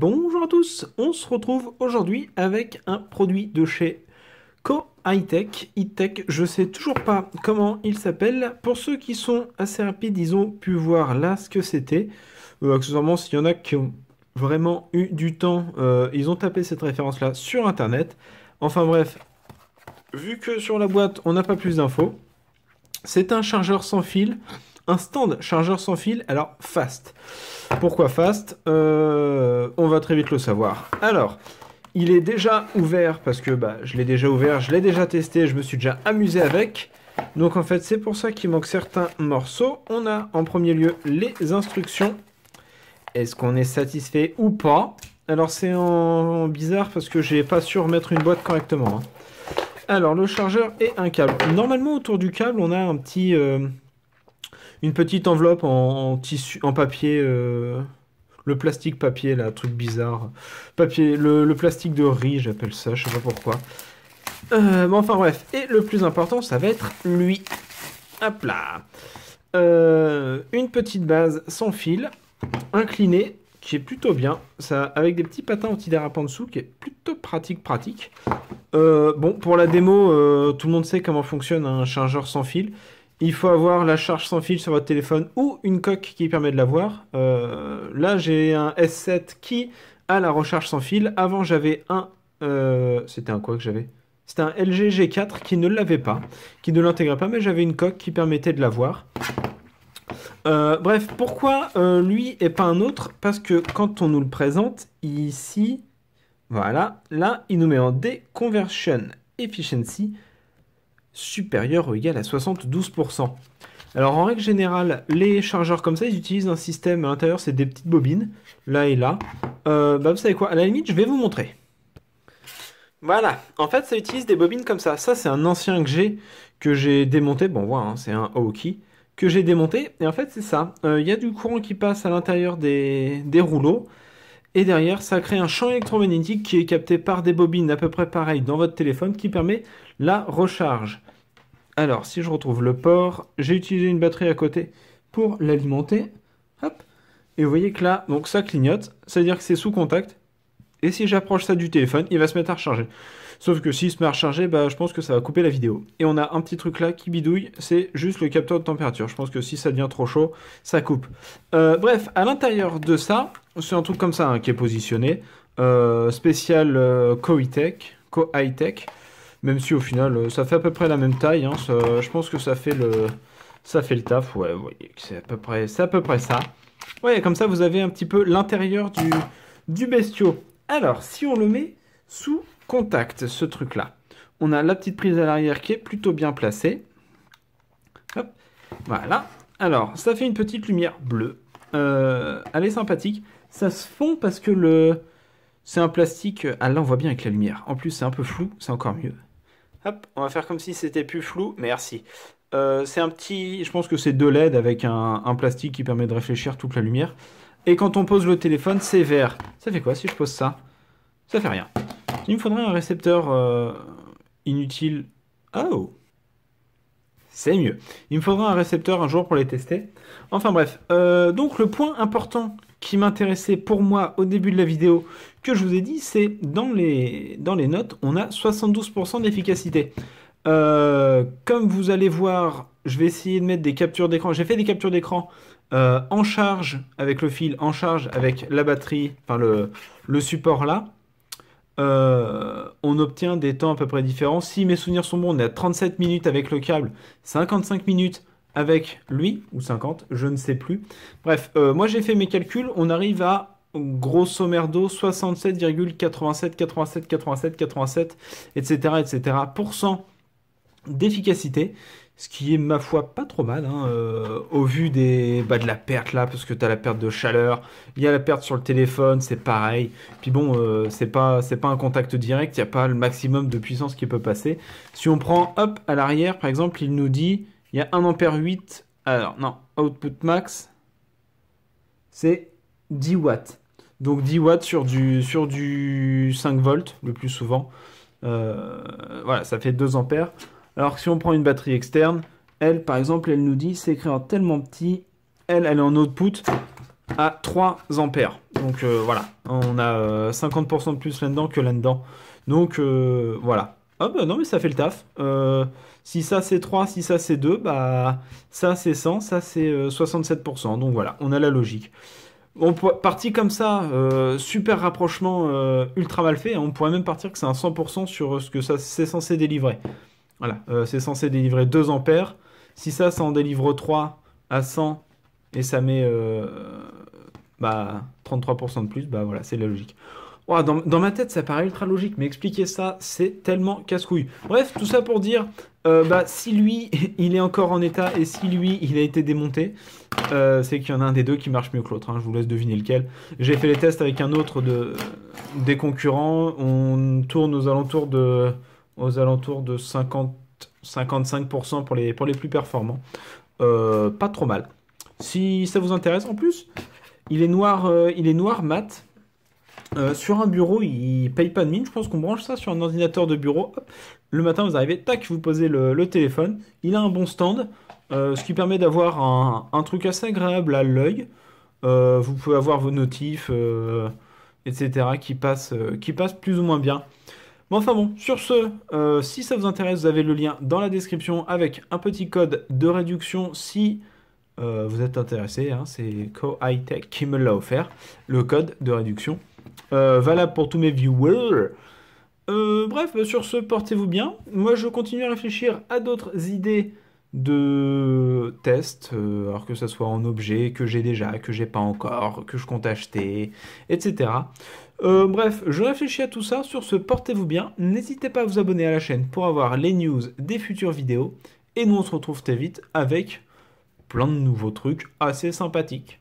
Bonjour à tous, on se retrouve aujourd'hui avec un produit de chez Co-Hi-Tech. Je sais toujours pas comment il s'appelle. Pour ceux qui sont assez rapides, ils ont pu voir là ce que c'était. Accessoirement, s'il y en a qui ont vraiment eu du temps, ils ont tapé cette référence-là sur Internet. Enfin bref, vu que sur la boîte, on n'a pas plus d'infos, c'est un chargeur sans fil. Un stand chargeur sans fil, alors fast. Pourquoi fast? On va très vite le savoir. Alors, il est déjà ouvert parce que je l'ai déjà ouvert, je l'ai déjà testé, je me suis déjà amusé avec. Donc en fait, c'est pour ça qu'il manque certains morceaux. On a en premier lieu les instructions. Est-ce qu'on est satisfait ou pas? Alors c'est en bizarre parce que j'ai pas su remettre une boîte correctement. Alors le chargeur et un câble. Normalement autour du câble, on a un petit... une petite enveloppe en tissu, en papier, le plastique papier, là, truc bizarre. Papier, le plastique de riz, j'appelle ça, je sais pas pourquoi. Mais enfin bref, et le plus important, ça va être lui. Hop là. Une petite base sans fil, inclinée, qui est plutôt bien, ça, avec des petits patins antidérapants dessous, qui est plutôt pratique. Bon, pour la démo, tout le monde sait comment fonctionne un chargeur sans fil. Il faut avoir la charge sans fil sur votre téléphone ou une coque qui permet de l'avoir. Là, j'ai un S7 qui a la recharge sans fil. Avant, j'avais un... c'était un quoi que j'avais? C'était un LG G4 qui ne l'avait pas, qui ne l'intégrait pas, mais j'avais une coque qui permettait de l'avoir. Bref, pourquoi lui et pas un autre? Parce que quand on nous le présente, ici, voilà, là, il nous met en Deconversion Efficiency supérieur ou égal à 72%. Alors en règle générale, les chargeurs comme ça, ils utilisent un système à l'intérieur, c'est des petites bobines, là et là. Vous savez quoi, à la limite, je vais vous montrer. Voilà, en fait, ça utilise des bobines comme ça. Ça, c'est un ancien que j'ai démonté. Bon, voilà, hein, c'est un Aoki que j'ai démonté. Et en fait, c'est ça. Il y a du courant qui passe à l'intérieur des rouleaux. Et derrière, ça crée un champ électromagnétique qui est capté par des bobines à peu près pareilles dans votre téléphone qui permet la recharge. Alors, si je retrouve le port, j'ai utilisé une batterie à côté pour l'alimenter. Hop. Et vous voyez que là, donc ça clignote, c'est-à-dire que c'est sous contact. Et si j'approche ça du téléphone, il va se mettre à recharger. Sauf que s'il se met à recharger, je pense que ça va couper la vidéo. Et on a un petit truc là qui bidouille, c'est juste le capteur de température. Je pense que si ça devient trop chaud, ça coupe. Bref, à l'intérieur de ça, c'est un truc comme ça qui est positionné. Spécial Co-Hi-Tech. Même si au final, ça fait à peu près la même taille. Je pense que ça fait le taf. Ouais, vous voyez que c'est à peu près ça. Ouais, comme ça, vous avez un petit peu l'intérieur du bestiau. Alors, si on le met sous contact, ce truc-là, on a la petite prise à l'arrière qui est plutôt bien placée. Hop, voilà. Alors, ça fait une petite lumière bleue. Elle est sympathique. Ça se fond parce que c'est un plastique... Ah là, on voit bien avec la lumière. En plus, c'est un peu flou, c'est encore mieux. Hop, on va faire comme si c'était plus flou. Merci. C'est un petit... Je pense que c'est deux LED avec un plastique qui permet de réfléchir toute la lumière. Et quand on pose le téléphone, c'est vert. Ça fait quoi si je pose ça? Ça fait rien. Il me faudrait un récepteur inutile. Oh! C'est mieux. Il me faudra un récepteur un jour pour les tester. Enfin bref. Donc le point important qui m'intéressait pour moi au début de la vidéo, que je vous ai dit, c'est dans les notes, on a 72% d'efficacité. Comme vous allez voir, je vais essayer de mettre des captures d'écran. J'ai fait des captures d'écran en charge avec le fil, en charge avec la batterie, enfin le support là. On obtient des temps à peu près différents. Si mes souvenirs sont bons, on est à 37 minutes avec le câble, 55 minutes avec lui, ou 50, je ne sais plus. Bref, moi j'ai fait mes calculs, on arrive à grosso merdo 67,87, etc. d'efficacité, ce qui est ma foi pas trop mal, au vu de la perte là, parce que tu as la perte de chaleur, il y a la perte sur le téléphone, c'est pareil. Puis bon, c'est pas un contact direct, il n'y a pas le maximum de puissance qui peut passer. Si on prend, hop, à l'arrière, par exemple, il nous dit, il y a 1 ampère 8, alors non, output max, c'est 10 watts. Donc 10 watts sur du 5 volts, le plus souvent. Voilà, ça fait 2 ampères. Alors que si on prend une batterie externe, elle, par exemple, elle nous dit, c'est écrit en tellement petit, elle est en output à 3 ampères. Donc voilà, on a 50% de plus là-dedans que là-dedans. Donc voilà. Ah bah non mais ça fait le taf. Si ça c'est 3, si ça c'est 2, bah ça c'est 100, ça c'est 67%. Donc voilà, on a la logique. Parti comme ça, super rapprochement ultra mal fait, hein. On pourrait même partir que c'est un 100% sur ce que ça c'est censé délivrer. Voilà, c'est censé délivrer 2 ampères. Si ça en délivre 3 à 100 et ça met bah, 33% de plus, bah voilà, c'est la logique. Ouah, dans ma tête, ça paraît ultra logique, mais expliquer ça, c'est tellement casse-couille. Bref, tout ça pour dire, bah, si lui, il est encore en état et si lui, il a été démonté, c'est qu'il y en a un des deux qui marche mieux que l'autre, hein. Je vous laisse deviner lequel. J'ai fait les tests avec un autre des concurrents. On tourne aux alentours de 50-55% pour les plus performants. Pas trop mal. Si ça vous intéresse, en plus, il est noir mat. Sur un bureau, il paye pas de mine. Je pense qu'on branche ça sur un ordinateur de bureau. Hop. Le matin, vous arrivez, tac, vous posez le téléphone. Il a un bon stand, ce qui permet d'avoir un truc assez agréable à l'œil. Vous pouvez avoir vos notifs, etc., qui passent plus ou moins bien. Bon, enfin bon, sur ce, si ça vous intéresse, vous avez le lien dans la description avec un petit code de réduction si vous êtes intéressé, hein. C'est Co High Tech qui me l'a offert, le code de réduction. Valable pour tous mes viewers. Bref, sur ce, portez-vous bien. Moi, je continue à réfléchir à d'autres idées de tests, alors que ça soit en objet, que j'ai déjà, que j'ai pas encore, que je compte acheter, etc. Bref, je réfléchis à tout ça. Sur ce, portez-vous bien. N'hésitez pas à vous abonner à la chaîne pour avoir les news des futures vidéos. Et nous, on se retrouve très vite avec plein de nouveaux trucs assez sympathiques.